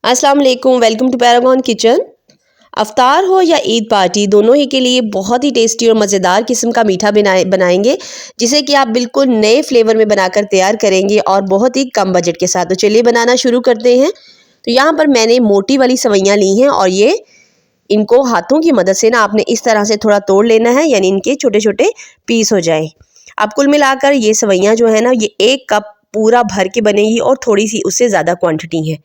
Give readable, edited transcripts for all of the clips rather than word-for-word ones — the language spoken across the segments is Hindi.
अस्सलाम वालेकुम, वेलकम टू पैरागॉन किचन। अफ्तार हो या ईद पार्टी, दोनों ही के लिए बहुत ही टेस्टी और मज़ेदार किस्म का मीठा बनाएंगे, जिसे कि आप बिल्कुल नए फ्लेवर में बनाकर तैयार करेंगे और बहुत ही कम बजट के साथ। तो चलिए बनाना शुरू करते हैं। तो यहाँ पर मैंने मोटी वाली सवैयाँ ली हैं और ये इनको हाथों की मदद से ना आपने इस तरह से थोड़ा तोड़ लेना है, यानी इनके छोटे छोटे पीस हो जाए। अब कुल मिलाकर ये सवैयाँ जो है ना, ये 1 कप पूरा भर के बनेगी और थोड़ी सी उससे ज़्यादा क्वांटिटी है,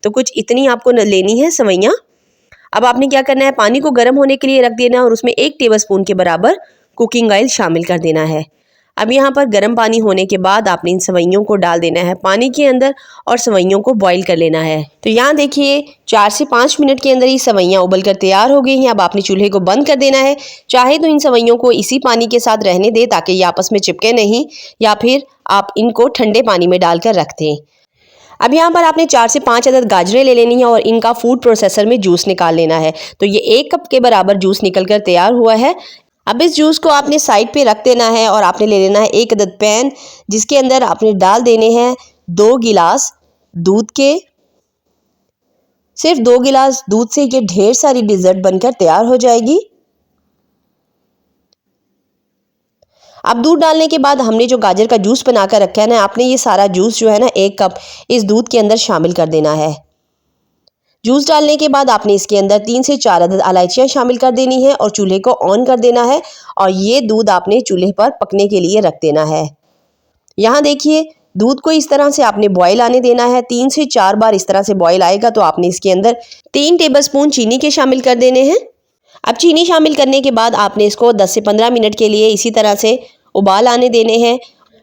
तो कुछ इतनी आपको लेनी है सवैयाँ। अब आपने क्या करना है, पानी को गर्म होने के लिए रख देना है और उसमें 1 टेबलस्पून के बराबर कुकिंग ऑयल शामिल कर देना है। अब यहाँ पर गर्म पानी होने के बाद आपने इन सवैयों को डाल देना है पानी के अंदर और सवैयों को बॉईल कर लेना है। तो यहाँ देखिए 4 से 5 मिनट के अंदर ही सवैयाँ उबल कर तैयार हो गई हैं। अब आपने चूल्हे को बंद कर देना है। चाहे तो इन सवैयों को इसी पानी के साथ रहने दें ताकि ये आपस में चिपके नहीं, या फिर आप इनको ठंडे पानी में डालकर रख दें। अब यहाँ पर आपने 4 से 5 अदद गाजरें ले लेनी है और इनका फूड प्रोसेसर में जूस निकाल लेना है। तो ये 1 कप के बराबर जूस निकल कर तैयार हुआ है। अब इस जूस को आपने साइड पे रख देना है और आपने ले लेना है 1 अदद पैन, जिसके अंदर आपने डाल देने हैं 2 गिलास दूध के। सिर्फ 2 गिलास दूध से ये ढेर सारी डिज़र्ट बनकर तैयार हो जाएगी। अब दूध डालने के बाद हमने जो गाजर का जूस बना कर रखा है ना, आपने ये सारा जूस जो है ना 1 कप इस दूध के अंदर शामिल कर देना है। जूस डालने के बाद आपने इसके अंदर 3 से 4 अदद इलायचियाँ शामिल कर देनी है और चूल्हे को ऑन कर देना है और ये दूध आपने चूल्हे पर पकने के लिए रख देना है। यहाँ देखिए दूध को इस तरह से आपने बॉयल आने देना है। 3 से 4 बार इस तरह से बॉयल आएगा तो आपने इसके अंदर 3 टेबलस्पून चीनी के शामिल कर देने हैं। अब चीनी शामिल करने के बाद आपने इसको 10 से 15 मिनट के लिए इसी तरह से उबाल आने देने हैं।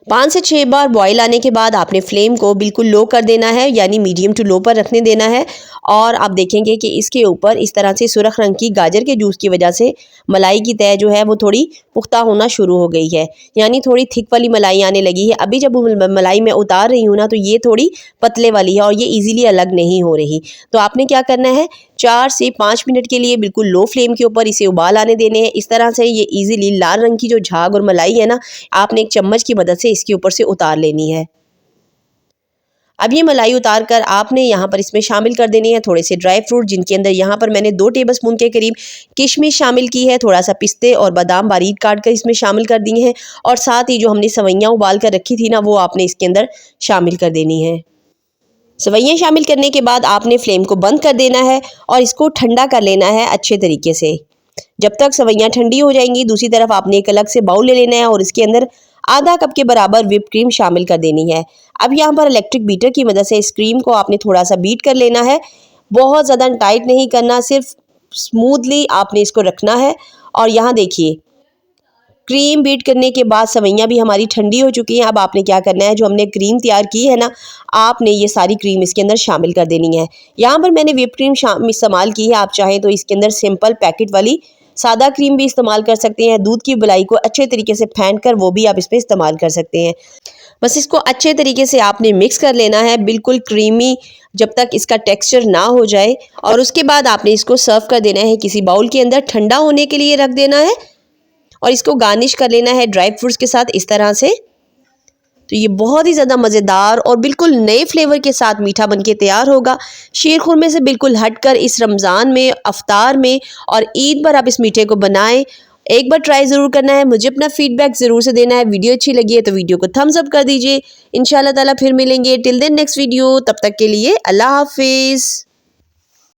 5 से 6 बार बॉयल आने के बाद आपने फ्लेम को बिल्कुल लो कर देना है, यानी मीडियम टू लो पर रखने देना है। और आप देखेंगे कि इसके ऊपर इस तरह से सुर्ख रंग की गाजर के जूस की वजह से मलाई की तह जो है वो थोड़ी पुख्ता होना शुरू हो गई है, यानी थोड़ी थिक वाली मलाई आने लगी है। अभी जब मलाई मैं उतार रही हूँ ना, तो ये थोड़ी पतले वाली है और ये ईजिली अलग नहीं हो रही। तो आपने क्या करना है, 4 से 5 मिनट के लिए बिल्कुल लो फ्लेम के ऊपर इसे उबाल आने देने हैं। इस तरह से ये ईजिली लाल रंग की जो झाग और मलाई है ना, आपने एक चम्मच की मदद से इसके ऊपर से उतार लेनी है। अब ये मलाई उतार कर आपने यहाँ पर इसमें शामिल कर देनी है थोड़े से ड्राई फ्रूट, जिनके अंदर यहाँ पर मैंने 2 टेबलस्पून के करीब किशमिश शामिल की है। थोड़ा सा पिस्ते और बादाम बारीक काट कर इसमें शामिल कर दिए हैं और साथ ही जो हमने सवैयाँ उबाल कर रखी थी ना, वो आपने इसके अंदर शामिल कर देनी है। सवैयाँ शामिल करने के बाद आपने फ्लेम को बंद कर देना है और इसको ठंडा कर लेना है अच्छे तरीके से। जब तक सवैयाँ ठंडी हो जाएंगी, दूसरी तरफ आपने एक अलग से बाउल ले लेना है और इसके अंदर आधा कप के बराबर व्हिप क्रीम शामिल कर देनी है। अब यहाँ पर इलेक्ट्रिक बीटर की मदद से इस क्रीम को आपने थोड़ा सा बीट कर लेना है। बहुत ज़्यादा टाइट नहीं करना, सिर्फ स्मूथली आपने इसको रखना है। और यहाँ देखिए क्रीम बीट करने के बाद सवैयाँ भी हमारी ठंडी हो चुकी हैं। अब आपने क्या करना है, जो हमने क्रीम तैयार की है ना, आपने ये सारी क्रीम इसके अंदर शामिल कर देनी है। यहाँ पर मैंने व्हिप क्रीम इस्तेमाल की है। आप चाहें तो इसके अंदर सिंपल पैकेट वाली सादा क्रीम भी इस्तेमाल कर सकते हैं। दूध की मलाई को अच्छे तरीके से फेंट कर वो भी आप इसमें इस्तेमाल कर सकते हैं। बस इसको अच्छे तरीके से आपने मिक्स कर लेना है, बिल्कुल क्रीमी जब तक इसका टेक्सचर ना हो जाए। और उसके बाद आपने इसको सर्व कर देना है किसी बाउल के अंदर, ठंडा होने के लिए रख देना है और इसको गार्निश कर लेना है ड्राई फ्रूट्स के साथ इस तरह से। तो ये बहुत ही ज़्यादा मज़ेदार और बिल्कुल नए फ्लेवर के साथ मीठा बनके तैयार होगा। शीरखुरमे से बिल्कुल हटकर इस रमज़ान में, अफ्तार में और ईद पर आप इस मीठे को बनाएं। एक बार ट्राई ज़रूर करना है। मुझे अपना फीडबैक ज़रूर से देना है। वीडियो अच्छी लगी है तो वीडियो को थम्स अप कर दीजिए। इंशाल्लाह ताला फिर मिलेंगे। टिल देन नेक्स्ट वीडियो, तब तक के लिए अल्लाह हाफिज़।